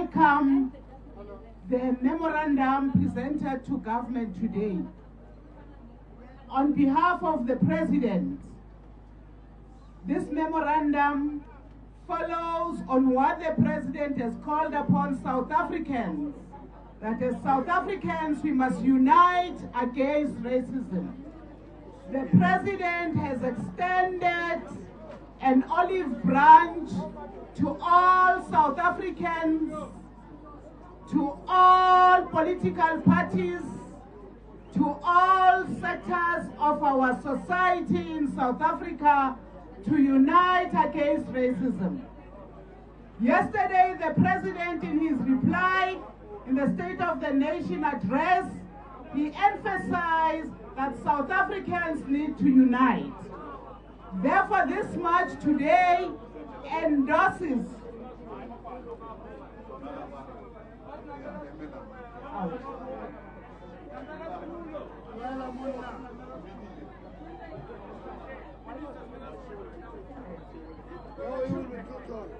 welcome the memorandum presented to government today. On behalf of the President, this memorandum follows on what the President has called upon South Africans, that as South Africans we must unite against racism. The President has extended an olive branch to all South Africans, to all political parties, to all sectors of our society in South Africa to unite against racism. Yesterday, the President, in his reply in the State of the Nation address, he emphasized that South Africans need to unite. Therefore, this march today endorses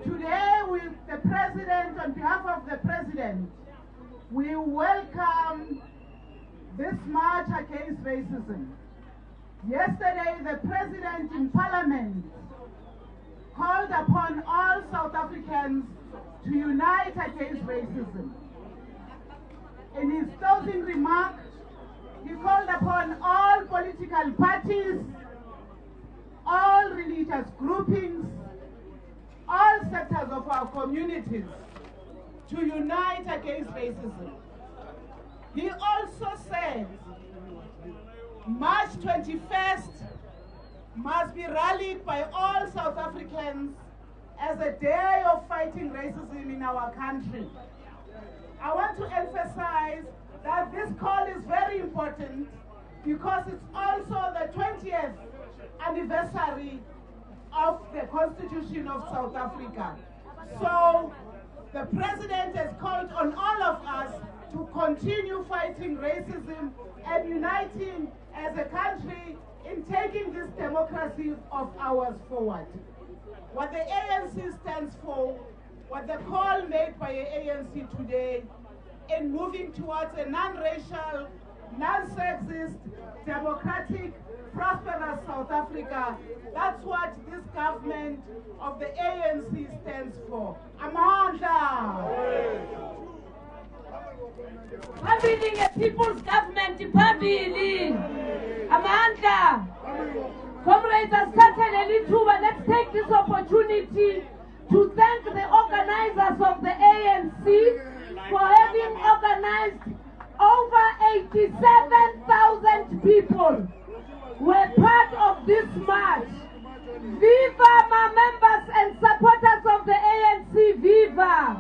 Today, with the President, on behalf of the President, we welcome this march against racism. Yesterday, the President in Parliament called upon all South Africans to unite against racism. In his closing remarks, he called upon all political parties, all religious groupings, all sectors of our communities to unite against racism. He also said March 21st must be rallied by all South Africans as a day of fighting racism in our country. I want to emphasize that this call is very important because it's also the 20th anniversary of the Constitution of South Africa. So the President has called on all of us to continue fighting racism and uniting as a country in taking this democracy of ours forward. What the ANC stands for, what the call made by the ANC today in moving towards a non-racial, non-sexist, democratic, prosperous South Africa, that's what this government of the ANC stands for. Amandla! Building a people's government, building Amandla. Comrades, let's take this opportunity to thank the organizers of the ANC for having organized over 87,000 people were part of this march. Viva my members and supporters of the ANC, viva!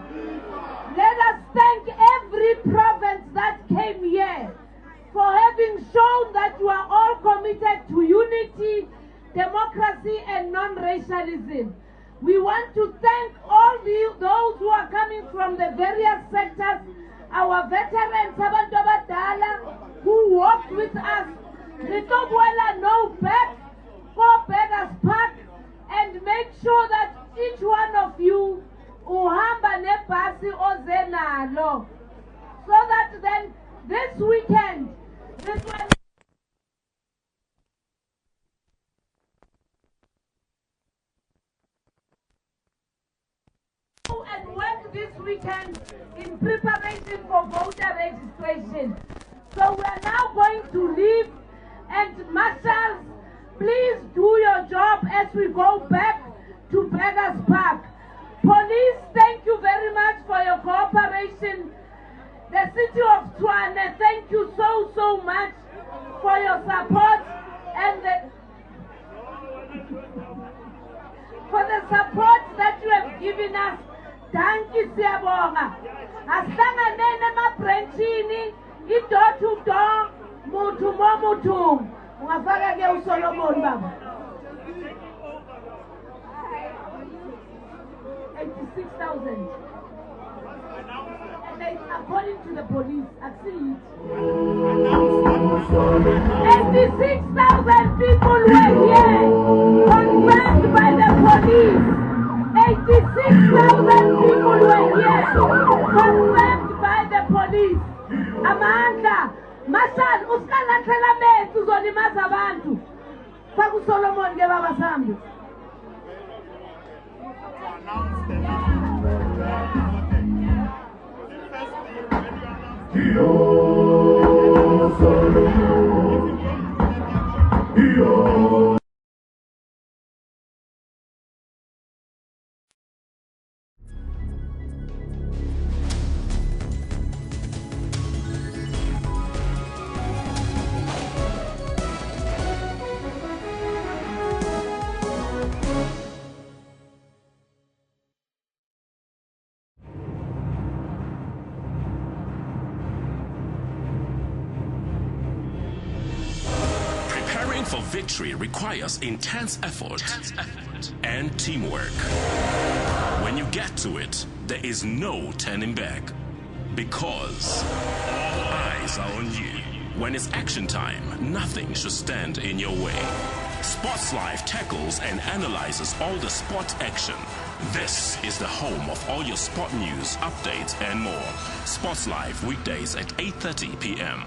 Let us thank every province that came here for having shown that you are all committed to unity, democracy and non-racialism. We want to thank all those who are coming from the various sectors, our veterans, abantu abadala, who walked with us. No back, go Beggars Park, and make sure that each one of you uhamba nebhasi ozenalo, so that then this weekend, this one. And work this weekend in preparation for voter registration. So we are now going to leave, and marshals, please do your job as we go back to Beggars Park. Police, thank you very much for your cooperation. The city of Tshwane, thank you so much for your support and for the support that you have given us. Thank you, siyabonga. Asihlanganeni emabranchini, i-door to door, muthu momuthu. Ungafaka ke uSolomon baba. 86,000. And then, according to the police, I see it. 86,000 people were here, confirmed by the police. 86,000 people were here. confirmed by the police. Amandla, Marshal, usikalathela methu uzolimaza abantu. Faku Solomon ke baba sambi. For victory requires intense effort and teamwork. When you get to it, there is no turning back because all eyes are on you. When it's action time, nothing should stand in your way. Sports Live tackles and analyzes all the sport action. This is the home of all your sport news, updates and more. Sports Live weekdays at 8:30 p.m.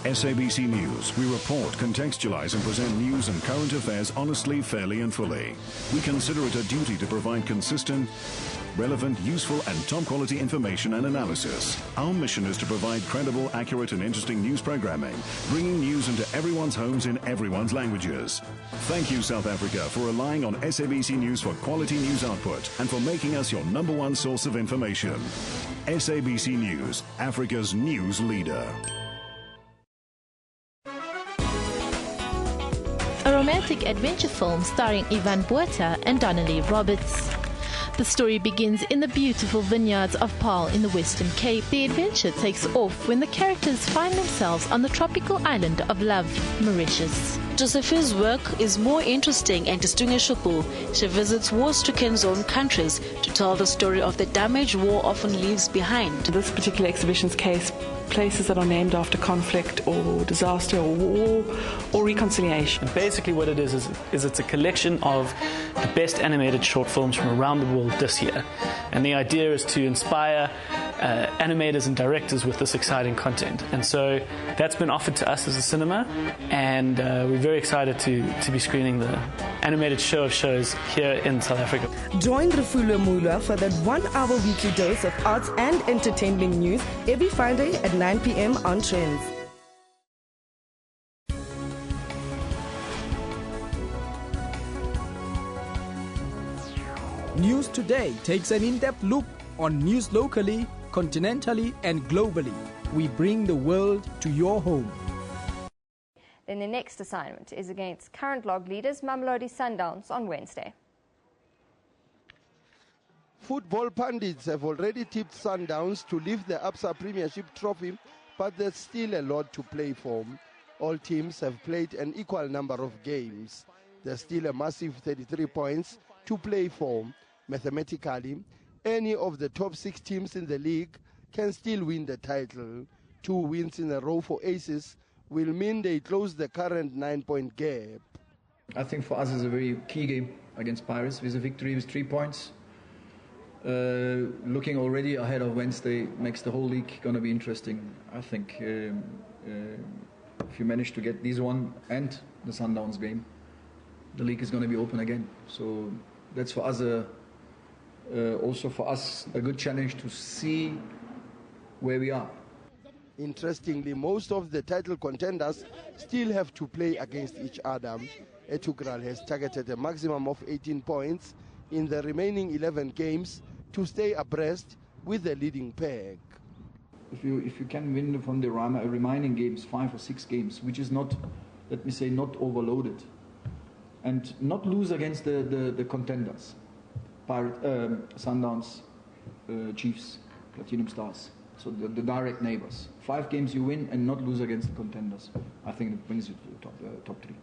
SABC News. We report, contextualize and present news and current affairs honestly, fairly and fully. We consider it a duty to provide consistent, relevant, useful and top quality information and analysis. Our mission is to provide credible, accurate and interesting news programming, bringing news into everyone's homes in everyone's languages. Thank you, South Africa, for relying on SABC News for quality news output and for making us your #1 source of information. SABC News, Africa's news leader. A romantic adventure film starring Ivan Botha and Donnelly Roberts. The story begins in the beautiful vineyards of Paarl in the Western Cape. The adventure takes off when the characters find themselves on the tropical island of Love, Mauritius. Josephine's work is more interesting and distinguishable. She visits war-stricken zone countries to tell the story of the damage war often leaves behind. This particular exhibition's case, places that are named after conflict or disaster or war or reconciliation. And basically what it is it's a collection of the best animated short films from around the world this year. And the idea is to inspire animators and directors with this exciting content. And so that's been offered to us as a cinema, and we're very excited to be screening the animated show of shows here in South Africa. Join Refulo Mula for that 1-hour weekly dose of arts and entertainment news every Friday at 9 p.m. on Trends. News Today takes an in-depth look on news locally, continentally and globally. We bring the world to your home. Then the next assignment is against current log leaders Mamelodi Sundowns on Wednesday. Football pundits have already tipped Sundowns to lift the Absa Premiership trophy, but there's still a lot to play for. All teams have played an equal number of games. There's still a massive 33 points to play for. Mathematically, any of the top 6 teams in the league can still win the title. 2 wins in a row for Aces will mean they close the current 9-point gap. I think for us it's a very key game against Pirates with a victory with 3 points. Looking already ahead of Wednesday makes the whole league going to be interesting. I think if you manage to get this one and the Sundowns game, the league is going to be open again. So that's for us also for us a good challenge to see where we are. Interestingly, most of the title contenders still have to play against each other. Etugral has targeted a maximum of 18 points in the remaining 11 games to stay abreast with the leading pack. If you can win from the remaining games, 5 or 6 games, which is not, let me say, not overloaded, and not lose against the contenders, Sundowns, Chiefs, Platinum Stars, so the direct neighbors. 5 games you win and not lose against the contenders. I think it brings you to the top 3.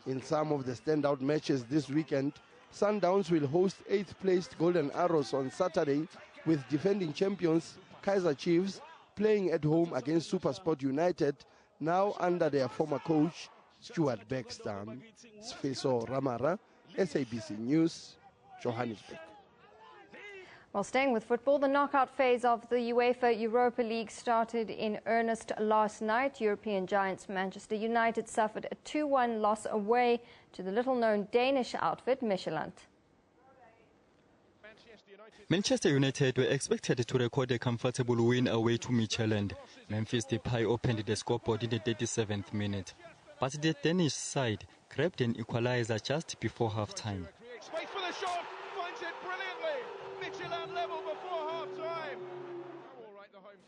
In some of the standout matches this weekend, Sundowns will host 8th placed Golden Arrows on Saturday, with defending champions Kaizer Chiefs playing at home against SuperSport United, now under their former coach Stuart Baxter. Sfeso Ramara, SABC News, Johannesburg. Well, staying with football, the knockout phase of the UEFA Europa League started in earnest last night. European giants Manchester United suffered a 2-1 loss away to the little-known Danish outfit Michelin. Manchester United were expected to record a comfortable win away to Michelin. Memphis Depay opened the scoreboard in the 37th minute. But the Danish side grabbed an equalizer just before half-time. Space for the shot, finds it brilliantly. Michelin level before half-time.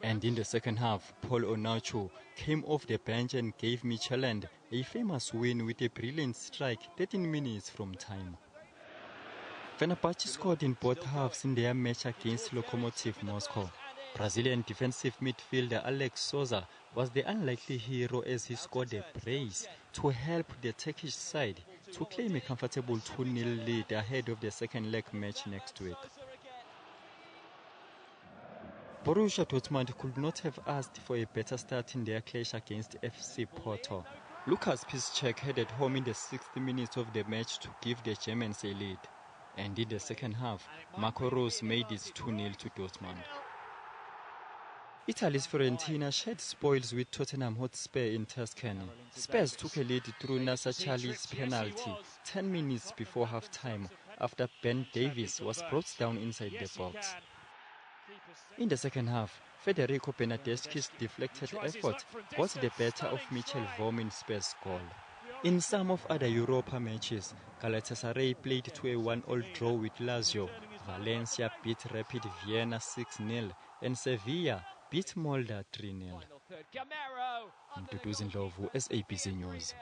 And in the second half, Paul Onacho came off the bench and gave Michelin a famous win with a brilliant strike 13 minutes from time. Fenerbahce scored in both halves in their match against Lokomotiv Moscow. Brazilian defensive midfielder Alex Souza was the unlikely hero as he scored a brace to help the Turkish side to claim a comfortable 2-0 lead ahead of the second leg match next week. Borussia Dortmund could not have asked for a better start in their clash against FC Porto. Lukas Piszczek headed home in the 6th minute of the match to give the Germans a lead. And in the second half, Marco Rose made it 2-0 to Dortmund. Italy's Fiorentina shared spoils with Tottenham Hotspur in Tuscany. Spurs took a lead through Nacer Charlie's penalty 10 minutes before half-time after Ben Davies was brought down inside the box. In the second half, Federico Bernardeschi's deflected effort got the better of Michel Vorm in Spurs' goal. In some of other Europa matches, Galatasaray played to a 1-1 draw with Lazio, Valencia beat Rapid Vienna 6-0, and Sevilla beat Molde 3-0. Mduduzi Ndlovu, SABC News.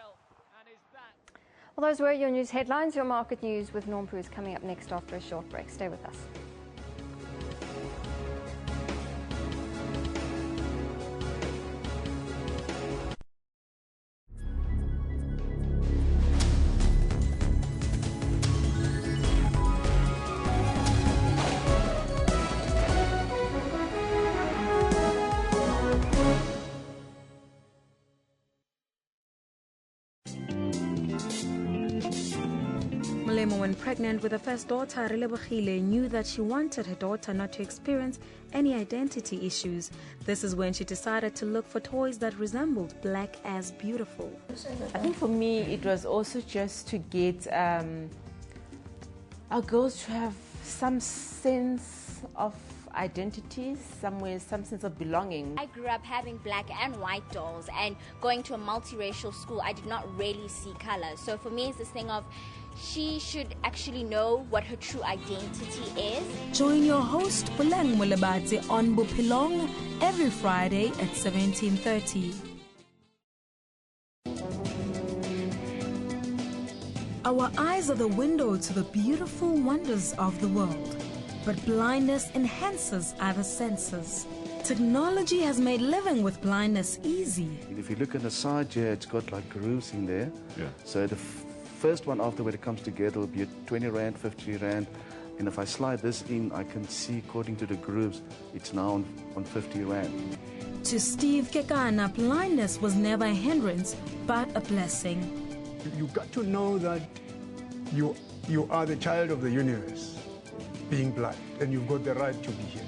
Well, those were your news headlines. Your market news with Norm Poo is coming up next after a short break. Stay with us. When pregnant with her first daughter, Relebohile knew that she wanted her daughter not to experience any identity issues. This is when she decided to look for toys that resembled Black as Beautiful. I think for me, it was also just to get our girls to have some sense of identity, some sense of belonging. I grew up having black and white dolls, and going to a multiracial school, I did not really see color. So for me, it's this thing of she should actually know what her true identity is. Join your host Puleng Mulebati on Bupilong every Friday at 17:30. Our eyes are the window to the beautiful wonders of the world, but blindness enhances other senses. Technology has made living with blindness easy. If you look at the side here, it's got like grooves in there. Yeah. So the first one after when it comes together will be at 20 Rand, 50 Rand. And if I slide this in, I can see according to the grooves, it's now on 50 Rand. To Steve Kekana, blindness was never a hindrance, but a blessing. You've got to know that you are the child of the universe, being blind, and you've got the right to be here.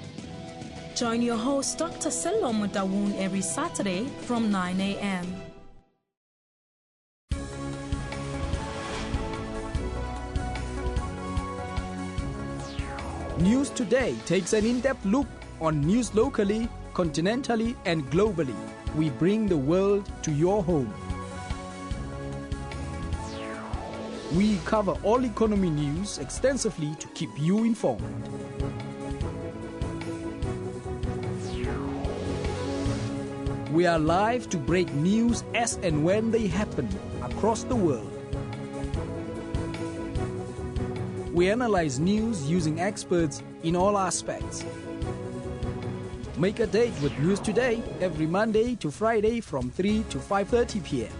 Join your host, Dr. Sello Mutawun, every Saturday from 9 a.m. News Today takes an in-depth look on news locally, continentally, and globally. We bring the world to your home. We cover all economy news extensively to keep you informed. We are live to break news as and when they happen across the world. We analyze news using experts in all aspects. Make a date with News Today every Monday to Friday from 3 to 5:30 p.m.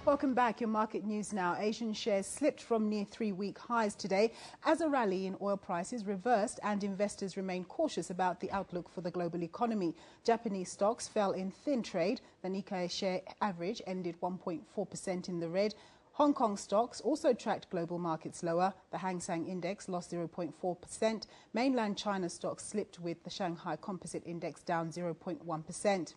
Welcome back. Your market news now. Asian shares slipped from near 3-week highs today as a rally in oil prices reversed and investors remain cautious about the outlook for the global economy. Japanese stocks fell in thin trade. The Nikkei share average ended 1.4% in the red. Hong Kong stocks also tracked global markets lower. The Hang Seng Index lost 0.4%. Mainland China stocks slipped with the Shanghai Composite Index down 0.1%.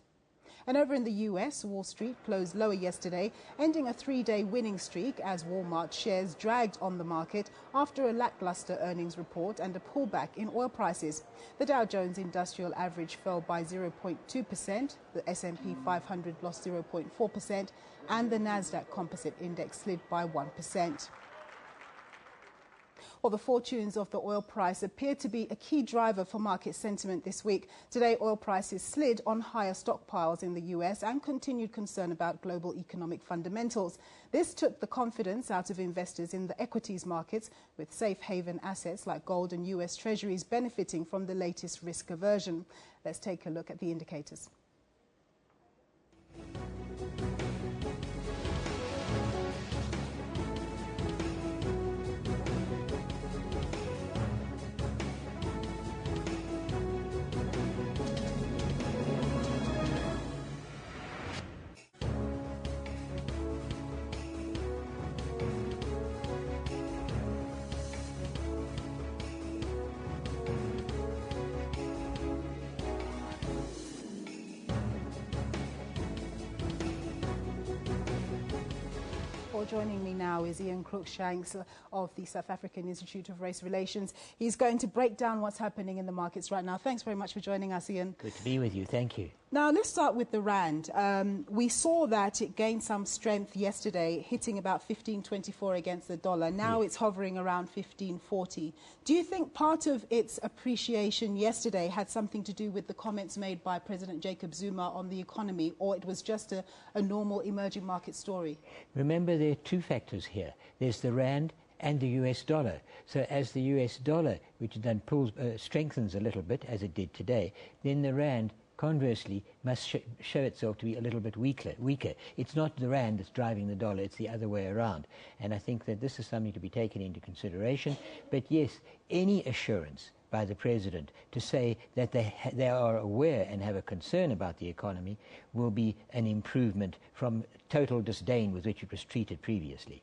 And over in the US, Wall Street closed lower yesterday, ending a 3-day winning streak as Walmart shares dragged on the market after a lackluster earnings report and a pullback in oil prices. The Dow Jones Industrial Average fell by 0.2%, the S&P 500 lost 0.4%, and the Nasdaq Composite Index slid by 1%. Well, the fortunes of the oil price appear to be a key driver for market sentiment this week. Today, oil prices slid on higher stockpiles in the US and continued concern about global economic fundamentals. This took the confidence out of investors in the equities markets, with safe haven assets like gold and US Treasuries benefiting from the latest risk aversion. Let's take a look at the indicators. Joining me now is Ian Cruikshanks of the South African Institute of Race Relations. He's going to break down what's happening in the markets right now. Thanks very much for joining us, Ian. Good to be with you. Thank you. Now, let's start with the rand. We saw that it gained some strength yesterday, hitting about 15.24 against the dollar. Now it's hovering around 15.40. Do you think part of its appreciation yesterday had something to do with the comments made by President Jacob Zuma on the economy, or it was just a normal emerging market story? Remember, there are two factors here. There's the rand and the US dollar. So as the US dollar, which then strengthens a little bit, as it did today, then the rand conversely must show itself to be a little bit weaker. It's not the rand that's driving the dollar, it's the other way around. And I think that this is something to be taken into consideration. But yes, any assurance by the President to say that they are aware and have a concern about the economy will be an improvement from total disdain with which it was treated previously.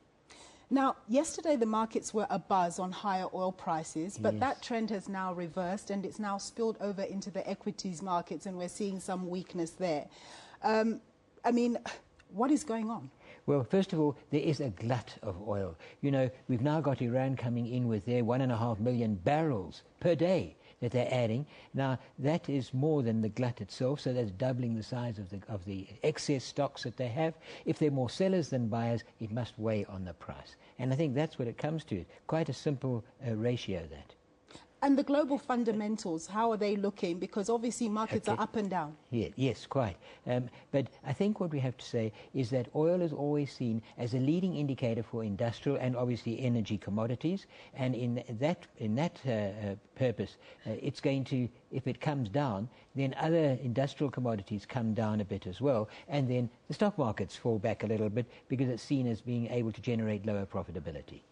Now, yesterday the markets were abuzz on higher oil prices, but that trend has now reversed and it's now spilled over into the equities markets, and we're seeing some weakness there. I mean, what is going on? Well, first of all, there is a glut of oil. You know, we've now got Iran coming in with their 1.5 million barrels per day that they're adding. Now, that is more than the glut itself, so that's doubling the size of the excess stocks that they have. If they're more sellers than buyers, it must weigh on the price. And I think that's what it comes to. Quite a simple ratio, that. And the global fundamentals, how are they looking? Because obviously markets are up and down. Yeah, yes, quite. But I think what we have to say is that oil is always seen as a leading indicator for industrial and obviously energy commodities. And in that purpose, it's going to, if it comes down, then other industrial commodities come down a bit as well. And then the stock markets fall back a little bit because it's seen as being able to generate lower profitability.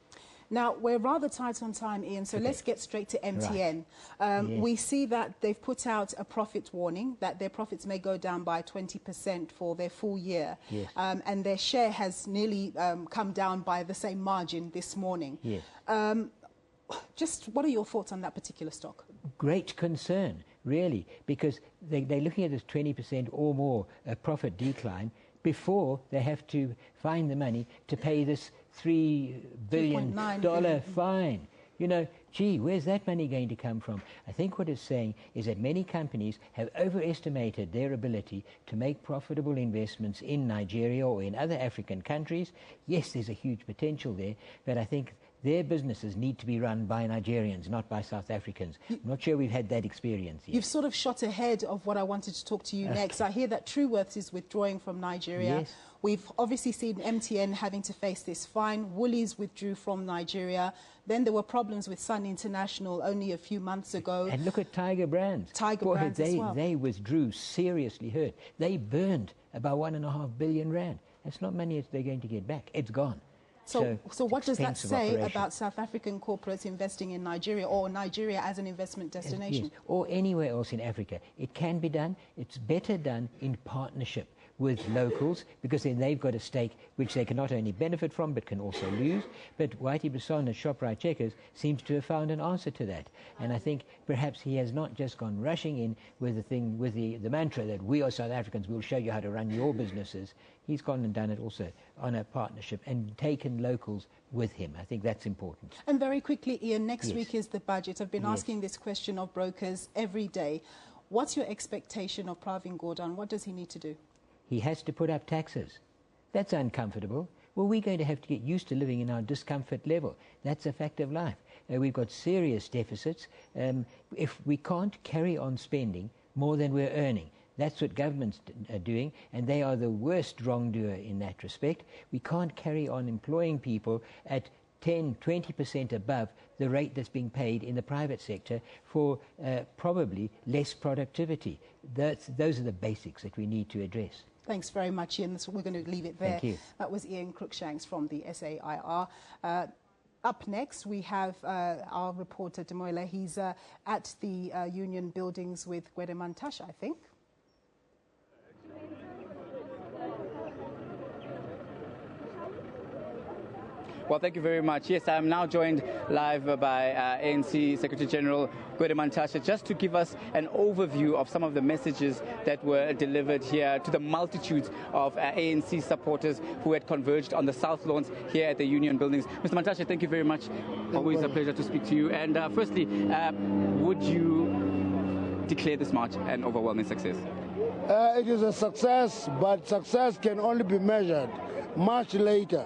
Now, we're rather tight on time, Ian, so let's get straight to MTN. Right. We see that they've put out a profit warning that their profits may go down by 20% for their full year. Yes. And their share has nearly come down by the same margin this morning. Yes. Just what are your thoughts on that particular stock? Great concern, really, because they're looking at this 20% or more profit decline before they have to find the money to pay this $3 billion fine. You know, gee, where's that money going to come from? I think what it's saying is that many companies have overestimated their ability to make profitable investments in Nigeria or in other African countries. Yes, there's a huge potential there, but I think their businesses need to be run by Nigerians, not by South Africans. I'm not sure we've had that experience yet. You've sort of shot ahead of what I wanted to talk to you next. I hear that Truworths is withdrawing from Nigeria. Yes. We've obviously seen MTN having to face this fine. Woolies withdrew from Nigeria. Then there were problems with Sun International only a few months ago. And look at Tiger Brands. Brands as well. They withdrew, seriously hurt. They burned about 1.5 billion rand. It's not money they're going to get back. It's gone. So what does that expensive say operation. about South African corporates investing in Nigeria or Nigeria as an investment destination? Yes, or anywhere else in Africa. It can be done. It's better done in partnership with locals, because then they've got a stake which they can not only benefit from but can also lose. But Whitey Basana's Shoprite Checkers seems to have found an answer to that. And I think perhaps he has not just gone rushing in with the mantra that we are South Africans, we'll show you how to run your businesses. He's gone and done it also on a partnership and taken locals with him. I think that's important. And very quickly, Ian, next Yes. week is the budget. I've been Yes. asking this question of brokers every day. What's your expectation of Pravin Gordhan? What does he need to do? He has to put up taxes. That's uncomfortable. Well, we're going to have to get used to living in our discomfort level. That's a fact of life. We've got serious deficits. If we can't carry on spending more than we're earning, that's what governments are doing, and they are the worst wrongdoer in that respect. We can't carry on employing people at 10, 20% above the rate that's being paid in the private sector for probably less productivity. Those are the basics that we need to address. Thanks very much, Ian. We're going to leave it there. Thank you. That was Ian Cruikshanks from the SAIR. Up next, we have our reporter, Demoila. He's at the Union buildings with Gwedemantash, I think. Well, thank you very much. Yes, I'm now joined live by ANC Secretary General Gwedemantash, just to give us an overview of some of the messages that were delivered here to the multitudes of ANC supporters who had converged on the South Lawns here at the Union buildings. Mr. Mantashe, thank you very much. Always a pleasure to speak to you. And firstly, would you declare this march an overwhelming success? It is a success, but success can only be measured much later,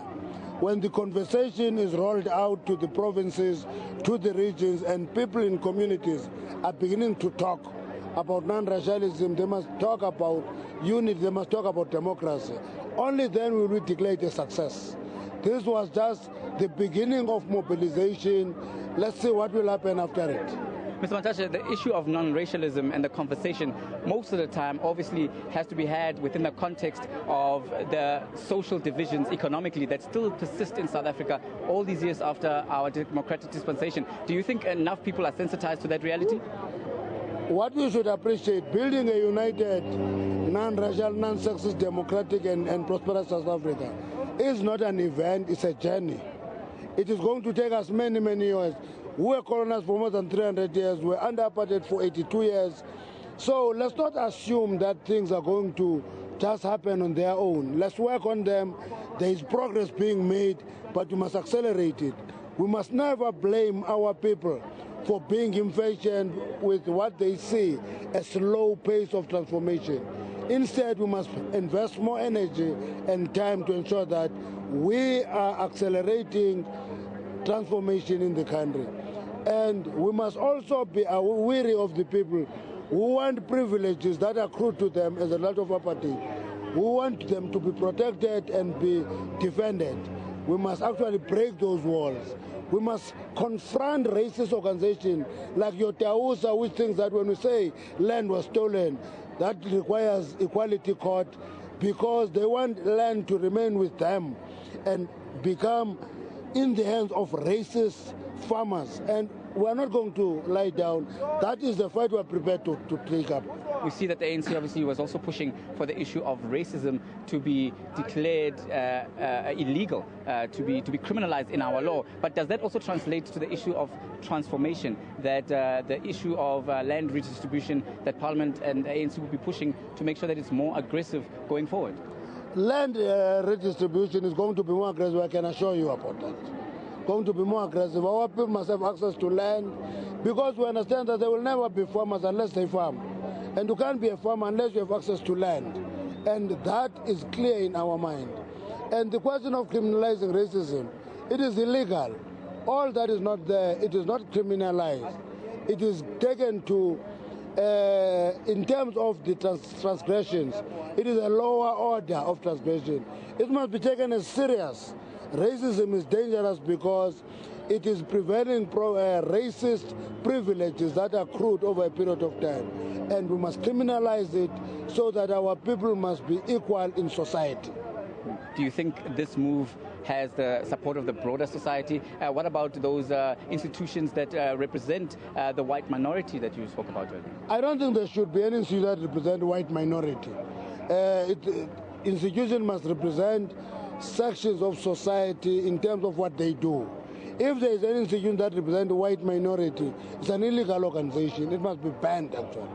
when the conversation is rolled out to the provinces, to the regions, and people in communities are beginning to talk about non-racialism. They must talk about unity, they must talk about democracy. Only then will we declare it a success. This was just the beginning of mobilization. Let's see what will happen after it. Mr. Mantashe, the issue of non-racialism and the conversation most of the time obviously has to be had within the context of the social divisions economically that still persist in South Africa all these years after our democratic dispensation. Do you think enough people are sensitized to that reality? What we should appreciate, building a united, non-racial, non-sexist, democratic and prosperous South Africa is not an event, it's a journey. It is going to take us many, many years. We were colonized for more than 300 years. We were under apartheid for 82 years. So let's not assume that things are going to just happen on their own. Let's work on them. There is progress being made, but we must accelerate it. We must never blame our people for being impatient with what they see as a slow pace of transformation. Instead, we must invest more energy and time to ensure that we are accelerating transformation in the country. And we must also be weary of the people who want privileges that accrue to them as a result of apartheid. We want them to be protected and be defended. We must actually break those walls. We must confront racist organizations like your Tausa, which thinks that when we say land was stolen, that requires equality court, because they want land to remain with them and become in the hands of racist farmers. And we're not going to lie down. That is the fight we're prepared to take up. We see that the ANC obviously was also pushing for the issue of racism to be declared illegal, to be criminalized in our law. But does that also translate to the issue of transformation, that the issue of land redistribution, that Parliament and the ANC will be pushing to make sure that it's more aggressive going forward? Land redistribution is going to be more aggressive, I can assure you about that. Going to be more aggressive. Our people must have access to land, because we understand that there will never be farmers unless they farm. And you can't be a farmer unless you have access to land. And that is clear in our mind. And the question of criminalizing racism, it is illegal. All that is not there, it is not criminalized. It is taken to, in terms of the transgressions, it is a lower order of transgression. It must be taken as serious. Racism is dangerous because it is prevailing racist privileges that are accrued over a period of time. And we must criminalize it so that our people must be equal in society. Do you think this move has the support of the broader society? What about those institutions that represent the white minority that you spoke about earlier? I don't think there should be any institution that represent white minority. Institution must represent sections of society in terms of what they do. If there is any institution that represents the white minority, it's an illegal organization. It must be banned, actually,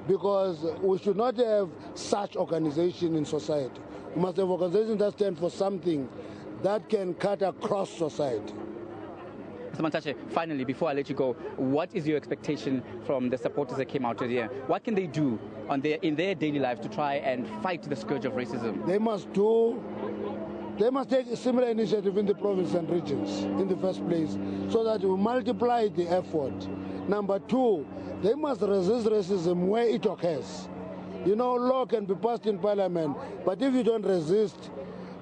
because we should not have such organization in society. We must have organizations that stand for something that can cut across society. Mr. Mantashe, finally, before I let you go, what is your expectation from the supporters that came out here? What can they do in their daily lives to try and fight the scourge of racism? They must take a similar initiative in the province and regions in the first place, so that we multiply the effort. Number two, they must resist racism where it occurs. You know, law can be passed in parliament, but if you don't resist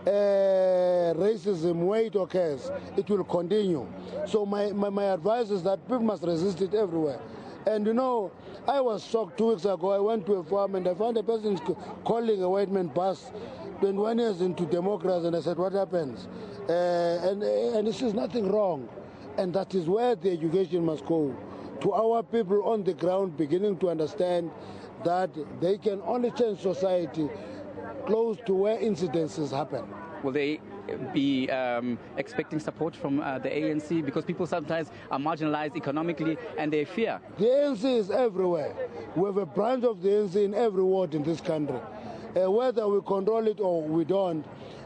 racism where it occurs, it will continue. So my advice is that people must resist it everywhere. And you know, I was shocked 2 weeks ago. I went to a farm and I found a person calling a white man boss 21 years into democracy, and I said, what happens? And this is nothing wrong. And that is where the education must go, to our people on the ground beginning to understand that they can only change society close to where incidences happen. Will they be expecting support from the ANC? Because people sometimes are marginalized economically and they fear. The ANC is everywhere. We have a branch of the ANC in every ward in this country. Whether we control it or we don't,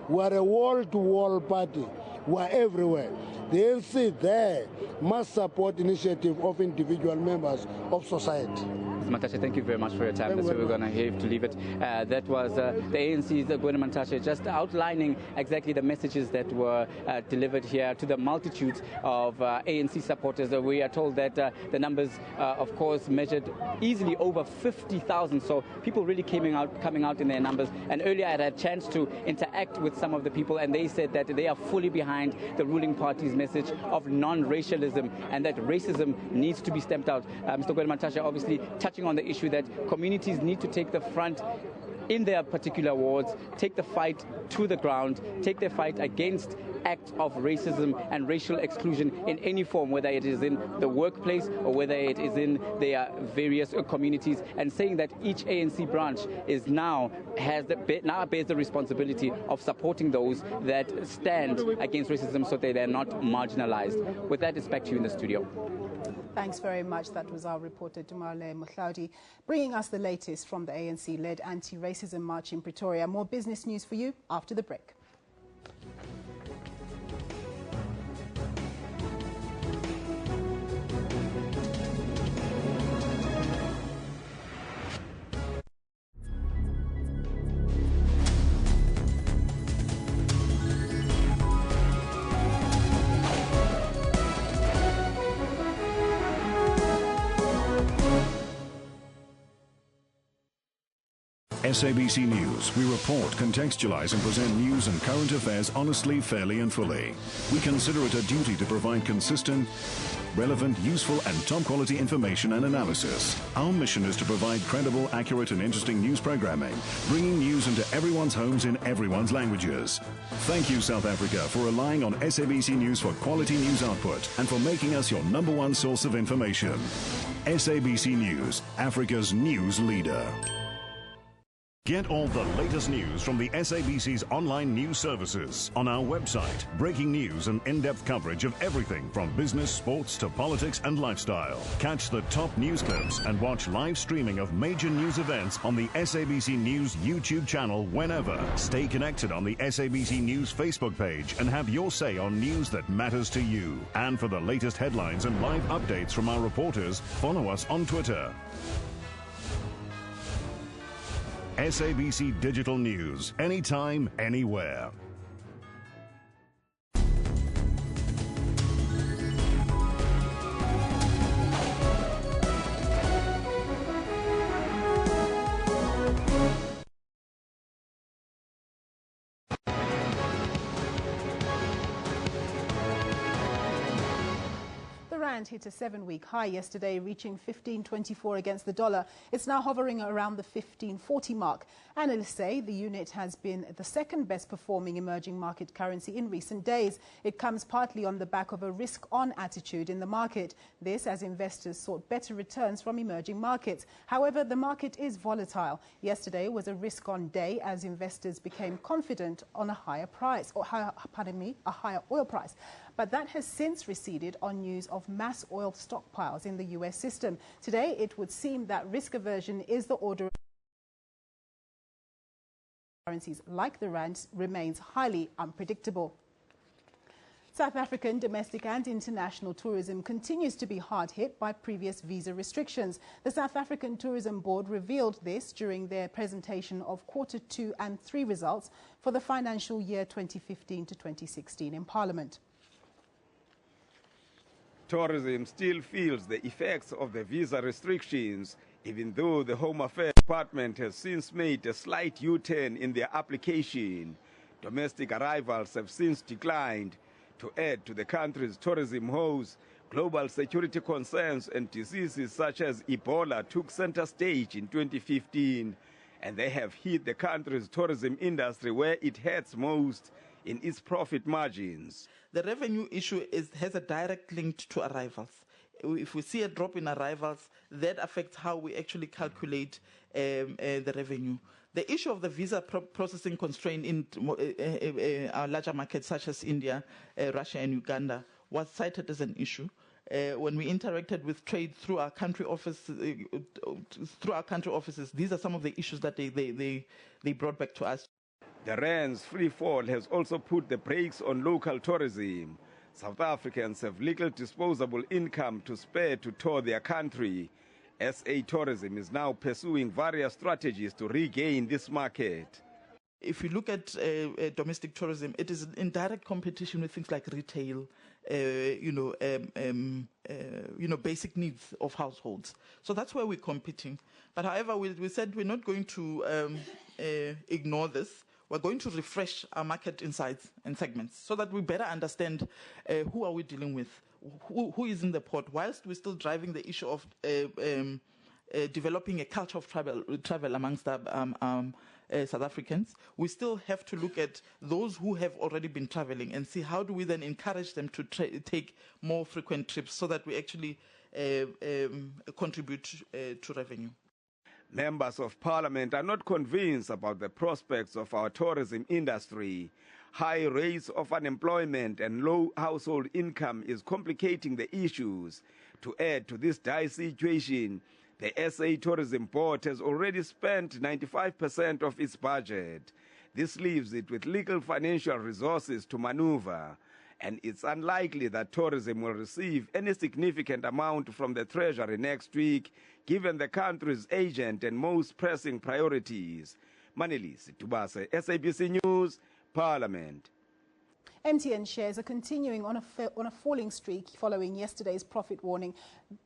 we are a wall-to-wall party. We are everywhere. The ANC there must support initiative of individual members of society. Mantashe, thank you very much for your time. That's where we're going to have to leave it. That was the ANC's Gwede Mantashe just outlining exactly the messages that were delivered here to the multitudes of ANC supporters. We are told that the numbers, of course, measured easily over 50,000. So people really coming out in their numbers. And earlier I had a chance to interact with some of the people, and they said that they are fully behind the ruling party's message of non-racialism and that racism needs to be stamped out. Mr. Gwede Mantashe obviously touching on the issue that communities need to take the front in their particular wards, take the fight to the ground, take their fight against acts of racism and racial exclusion in any form, whether it is in the workplace or whether it is in their various communities, and saying that each ANC branch is now bears the responsibility of supporting those that stand against racism so that they're not marginalized. With that, it's back to you in the studio. Thanks very much. That was our reporter, Dumale Mukhlaudi, bringing us the latest from the ANC-led anti-racism march in Pretoria. More business news for you after the break. SABC News. We report, contextualize and present news and current affairs honestly, fairly and fully. We consider it a duty to provide consistent, relevant, useful and top quality information and analysis. Our mission is to provide credible, accurate and interesting news programming, bringing news into everyone's homes in everyone's languages. Thank you, South Africa, for relying on SABC News for quality news output and for making us your #1 source of information. SABC News, Africa's news leader. Get all the latest news from the SABC's online news services on our website. Breaking news and in-depth coverage of everything from business, sports to politics and lifestyle. Catch the top news clips and watch live streaming of major news events on the SABC News YouTube channel whenever. Stay connected on the SABC News Facebook page and have your say on news that matters to you. And for the latest headlines and live updates from our reporters, follow us on Twitter. SABC Digital News, anytime, anywhere. rand hit a 7-week high yesterday, reaching 15.24 against the dollar. It's now hovering around the 15.40 mark. Analysts say the unit has been the second best performing emerging market currency in recent days. It comes partly on the back of a risk-on attitude in the market. This as investors sought better returns from emerging markets. However, the market is volatile. Yesterday was a risk-on day as investors became confident on a higher price, or a higher oil price. But that has since receded on news of mass oil stockpiles in the U.S. system. Today, it would seem that risk aversion is the order of currencies like the rand remains highly unpredictable. South African domestic and international tourism continues to be hard hit by previous visa restrictions. The South African Tourism Board revealed this during their presentation of Quarter 2 and 3 results for the financial year 2015 to 2016 in Parliament. Tourism still feels the effects of the visa restrictions, even though the Home Affairs Department has since made a slight U-turn in their application. Domestic arrivals have since declined. To add to the country's tourism woes, global security concerns and diseases such as Ebola took center stage in 2015, and they have hit the country's tourism industry where it hurts most in its profit margins. The revenue issue has a direct link to arrivals. If we see a drop in arrivals, that affects how we actually calculate the revenue. The issue of the visa processing constraint in our larger markets such as India, Russia and Uganda was cited as an issue. When we interacted with trade through our country offices, these are some of the issues that they brought back to us. The rand's free fall has also put the brakes on local tourism. South Africans have little disposable income to spare to tour their country. SA Tourism is now pursuing various strategies to regain this market. If you look at domestic tourism, it is in direct competition with things like retail, basic needs of households. So that's where we're competing. But however, we said we're not going to ignore this. We're going to refresh our market insights and segments so that we better understand who are we dealing with, who is in the port, whilst we're still driving the issue of developing a culture of travel amongst South Africans. We still have to look at those who have already been traveling and see how do we then encourage them to take more frequent trips so that we actually contribute to revenue. Members of Parliament are not convinced about the prospects of our tourism industry. High rates of unemployment and low household income is complicating the issues. To add to this dire situation, the SA Tourism Board has already spent 95% of its budget. This leaves it with little financial resources to maneuver, and it's unlikely that tourism will receive any significant amount from the Treasury next week, given the country's urgent and most pressing priorities. Manelisi Tubase, SABC News, Parliament. MTN shares are continuing on a falling streak following yesterday's profit warning.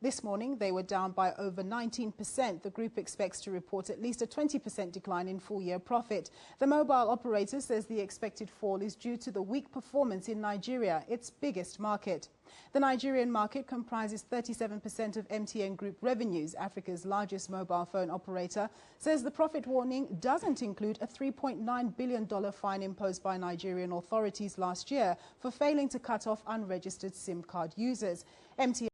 This morning, they were down by over 19%. The group expects to report at least a 20% decline in full-year profit. The mobile operator says the expected fall is due to the weak performance in Nigeria, its biggest market. The Nigerian market comprises 37% of MTN Group revenues. Africa's largest mobile phone operator says the profit warning doesn't include a $3.9 billion fine imposed by Nigerian authorities last year for failing to cut off unregistered SIM card users. MTN